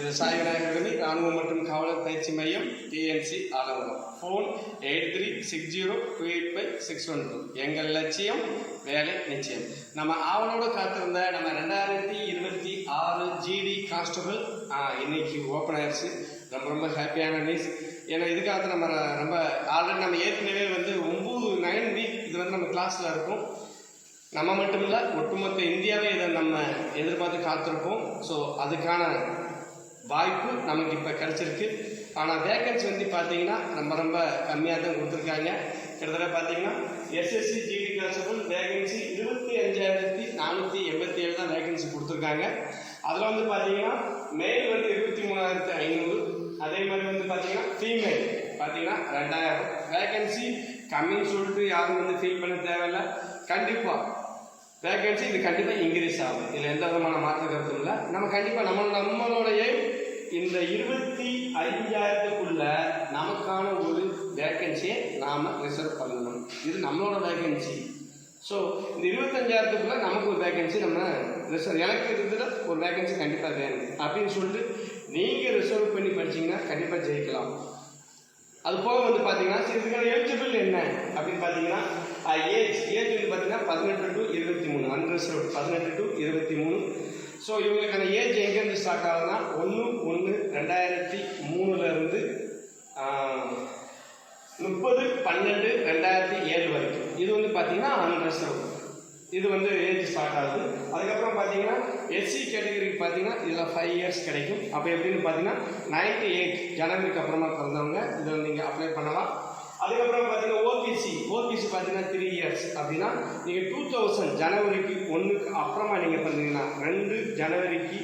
இது சாய் விநாயகர் அகாடமி ராணுவம் மற்றும் காவலர் பயிற்சி மையம் டிஎன்சி ஆலங்குளம். ஃபோன் 8360285612. எங்கள் லட்சியம் வேலை நிச்சயம். நம்ம ஆவலோடு காத்திருந்த நம்ம 2026 ஜிடி கான்ஸ்டபிள் இன்னைக்கு ஓப்பன் ஆயிடுச்சு. ரொம்ப ரொம்ப ஹாப்பியான நியூஸ். ஏன்னா இதுக்காக நம்ம ஆல்ரெடி நம்ம ஏற்கனவே 9 வீக் இது நம்ம கிளாஸில் இருக்கும். நம்ம மட்டும் இல்லை, ஒட்டுமொத்த இந்தியாவே இதை நம்ம எதிர்பார்த்து காத்திருப்போம். ஸோ அதுக்கான வாய்ப்பு நமக்கு இப்போ கிடச்சிருக்கு. ஆனால் வேகன்சி பார்த்தீங்கன்னா ரொம்ப கம்மியாக தான் கொடுத்துருக்காங்க. கிட்டத்தட்ட பார்த்தீங்கன்னா எஸ்எஸ்சி ஜிடி கான்ஸ்டபிள் வேகன்சி 25,487 தான் வேகன்சி கொடுத்துருக்காங்க. அதில் பார்த்தீங்கன்னா மேல் 23,500. அதே மாதிரி பார்த்தீங்கன்னா ஃபீமேல் பார்த்தீங்கன்னா 2,000 வேகன்சி கம்மின்னு சொல்லிட்டு யாரும் ஃபீல் பண்ண தேவையில்லை. கண்டிப்பாக வேகன்சி இது கண்டிப்பாக இன்க்ரீஸ் ஆகும். இதில் எந்த விதமான மாற்ற கருத்தும் இல்லை. நம்ம கண்டிப்பாக நம்மளுடைய இந்த 25,000க்குள்ள நமக்கான ஒரு வேகன்சியை நாம் ரிசர்வ் பண்ணணும். இது நம்மளோட வேகன்சி. ஸோ இந்த 25,000க்குள்ள நமக்கு ஒரு வேகன்சி நம்ம ரிசர்வ், எனக்கு இருக்கிற ஒரு வேகன்சி கண்டிப்பாக வேணும் அப்படின்னு சொல்லிட்டு நீங்கள் ரிசர்வ் பண்ணி படிச்சிங்கன்னா கண்டிப்பாக ஜெயிக்கலாம். அது போக பார்த்தீங்கன்னா இதுக்கான எலிஜிபிள் என்ன அப்படின்னு பார்த்தீங்கன்னா ஏஜ் பார்த்தீங்கன்னா 18 to 23 அன்ரிசர்வ் 18 to 23. ஸோ இவங்களுக்கான ஏஜ் எங்கேருந்து ஸ்டார்ட் ஆகுதுன்னா 1/1/2003 30/12/2007 வரைக்கும். இது பார்த்தீங்கன்னா அன்ரிசர்வ். இது ஏஜ் ஸ்டார்ட் ஆகுது. அதுக்கப்புறம் பார்த்தீங்கன்னா எஸ்சி கேட்டகரிக்கு பார்த்தீங்கன்னா இதில் 5 years கிடைக்கும். அப்போ எப்படின்னு பார்த்தீங்கன்னா 98 ஜனவரிக்கு அப்புறமா பிறந்தவங்க இதில் நீங்கள் அப்ளை பண்ணலாம். அதுக்கப்புறம் பார்த்தீங்கன்னா ஓபிசி பார்த்தீங்கன்னா 3 years அப்படின்னா நீங்கள் 2000 ஜனவரிக்கு 1க்கு அப்புறமா நீங்கள் பிறந்தீங்கன்னா 2 ஜனவரிக்கு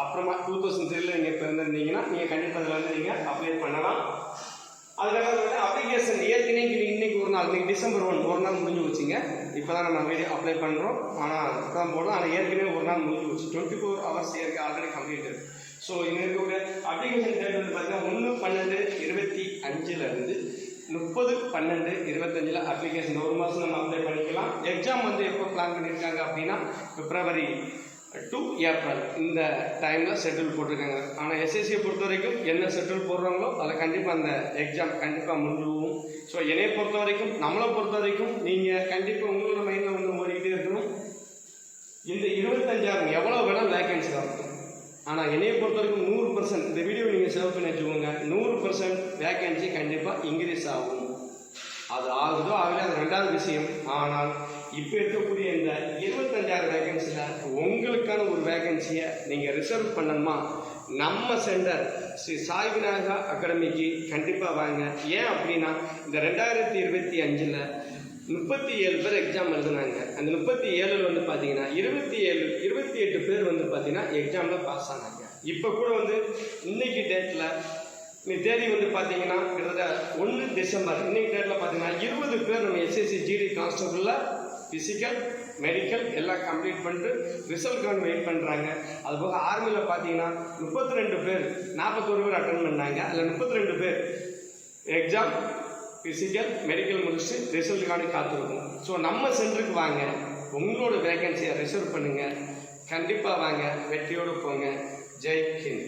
அப்புறமா 2003 நீங்கள் பிறந்திருந்தீங்கன்னா நீங்கள் கண்டிப்பாக அதில் நீங்கள் அப்ளை பண்ணலாம். அதுக்கப்புறம் அப்ளிகேஷன் ஏற்கனவே இன்னைக்கு ஒரு நாள், இன்னைக்கு டிசம்பர் 1 ஒரு நாள் முடிஞ்சு வச்சுங்க. இப்போ தான் நம்ம வீடியோ அப்ளை பண்ணுறோம். ஆனால் தான் போடணும். ஆனால் ஏற்கனவே ஒரு நாள் முடிஞ்சு வச்சு 24 hours ஆல்ரெடி கம்ப்ளீட். ஸோ எங்களுக்கு அப்ளிகேஷன் டேட் பார்த்தீங்கன்னா 1/12/25 30/12/25 அப்ளிகேஷன் 1 மாதம் நம்ம அப்ளை பண்ணிக்கலாம். எக்ஸாம் எப்போ பிளான் பண்ணியிருக்காங்க அப்படின்னா February to April இந்த டைமில் ஷெட்யூல் போட்டிருக்காங்க. ஆனால் எஸ்எஸ்சியை பொறுத்த வரைக்கும் என்ன ஷெட்யூல் போடுறாங்களோ அதில் கண்டிப்பாக அந்த எக்ஸாம் கண்டிப்பாக முடிஞ்சுவோம். ஸோ என்னையை பொறுத்த வரைக்கும், நம்மளை பொறுத்த வரைக்கும் நீங்கள் கண்டிப்பாக உங்களோட மைண்டில் ஓடிக்கிட்டே இருக்கணும். இந்த 25,000 எவ்வளோ வேணால் வேகன்சி தான். ஆனால் என்னையை பொறுத்த வரைக்கும் 100% இந்த வீடியோ நீங்கள் சேவ் பண்ணி வச்சுக்கோங்க. 100% வேகன்சி கண்டிப்பாக இன்க்ரீஸ் ஆகும். அது ஆகுதோ ஆகல, அது ரெண்டாவது விஷயம். ஆனால் இப்போ இருக்கக்கூடிய இந்த 25,000 வேகன்சியில் உங்களுக்கான ஒரு வேகன்சியை நீங்கள் ரிசர்வ் பண்ணணுமா, நம்ம சென்டர் ஸ்ரீ சாய் விநாயகா அகாடமிக்கு கண்டிப்பாக வாங்க. ஏன் அப்படின்னா இந்த 2025 37 பேர் எக்ஸாம் எழுதுனாங்க. அந்த 37 பார்த்தீங்கன்னா 28 பேர் பார்த்தீங்கன்னா எக்ஸாமில் பாஸ் ஆனாங்க. இப்போ கூட இன்னைக்கு டேட்டில் தேதி பார்த்தீங்கன்னா கிட்டத்தட்ட 1 டிசம்பர் இன்னைக்கு டேட்டில் பார்த்தீங்கன்னா 20 பேர் நம்ம எஸ்எஸ்சி ஜிடி கான்ஸ்டபிளில் ஃபிசிக்கல் மெடிக்கல் எல்லாம் கம்ப்ளீட் பண்ணிட்டு ரிசல்ட்கான வெயிட் பண்ணுறாங்க. அதுபோக ஆர்மியில் பார்த்தீங்கன்னா 32 பேர் 41 பேர் அட்டன் பண்ணாங்க. அதில் 32 பேர் எக்ஸாம் ஃபிசிக்கல் மெடிக்கல் முடிச்சுட்டு ரிசல்ட்டுக்காண்டி காத்திருக்கும். ஸோ நம்ம சென்டருக்கு வாங்க, உங்களோட வேகன்சியை ரிசர்வ் பண்ணுங்கள். கண்டிப்பாக வாங்க, வெற்றியோடு போங்க. ஜெய் ஹிந்த்.